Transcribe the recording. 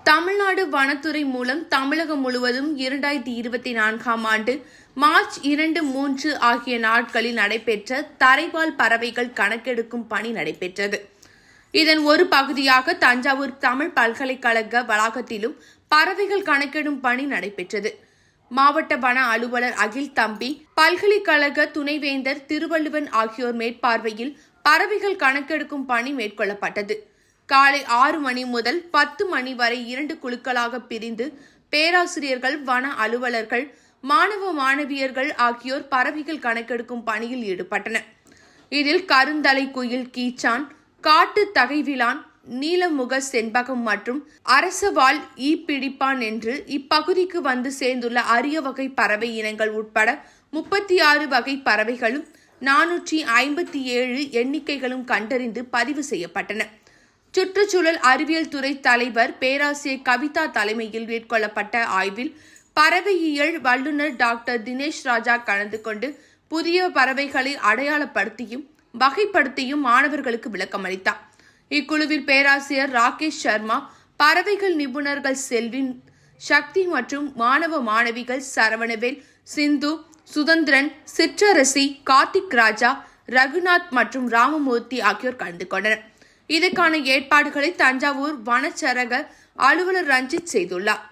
தமிழ்நாடு வனத்துறை மூலம் தமிழகம் முழுவதும் 2024ஆம் ஆண்டு மார்ச் 2, 3 ஆகிய நாட்களில் நடைபெற்ற தரைவாழ் பறவைகள் கணக்கெடுக்கும் பணி நடைபெற்றது. இதன் ஒரு பகுதியாக தஞ்சாவூர் தமிழ் பல்கலைக்கழக வளாகத்திலும் பறவைகள் கணக்கெடும் பணி நடைபெற்றது. மாவட்ட வன அலுவலர் அகில் தம்பி, பல்கலைக்கழக துணைவேந்தர் திருவள்ளுவன் ஆகியோர் மேற்பார்வையில் பறவைகள் கணக்கெடுக்கும் பணி மேற்கொள்ளப்பட்டது. காலை 6 மணி முதல் 10 மணி வரை 2 குழுக்களாக பிரிந்து பேராசிரியர்கள், வன அலுவலர்கள், மாணவ மாணவியர்கள் ஆகியோர் பறவைகள் கணக்கெடுக்கும் பணியில் ஈடுபட்டனர். இதில் கருந்தலை குயில், கீச்சான், காட்டு தகைவிலான், நீலமுக செண்பகம் மற்றும் அரசவால் ஈப்பிடிப்பான் என்று இப்பகுதிக்கு வந்து சேர்ந்துள்ள அரிய வகை பறவை இனங்கள் உட்பட 36 வகை பறவைகளும் 457 எண்ணிக்கைகளும் கண்டறிந்து பதிவு செய்யப்பட்டன. சுற்றுச்சூழல் அறிவியல் துறை தலைவர் பேராசிரியர் கவிதா தலைமையில் மேற்கொள்ளப்பட்ட ஆய்வில் பறவையியல் வல்லுநர் டாக்டர் தினேஷ் ராஜா கலந்து கொண்டு புதிய பறவைகளை அடையாளப்படுத்தியும் வகைப்படுத்தியும் மாணவர்களுக்கு விளக்கமளித்தார். இக்குழுவில் பேராசிரியர் ராகேஷ் சர்மா, பறவைகள் நிபுணர்கள் செல்வின், சக்தி மற்றும் மாணவ மாணவிகள் சரவணவேல், சிந்து, சுதந்திரன், சிற்றரசி, கார்த்திக் ராஜா, ரகுநாத் மற்றும் ராமமூர்த்தி ஆகியோர் கலந்து கொண்டனர். இதற்கான ஏற்பாடுகளை தஞ்சாவூர் வனச்சரக அலுவலர் ரஞ்சித் செய்துள்ளார்.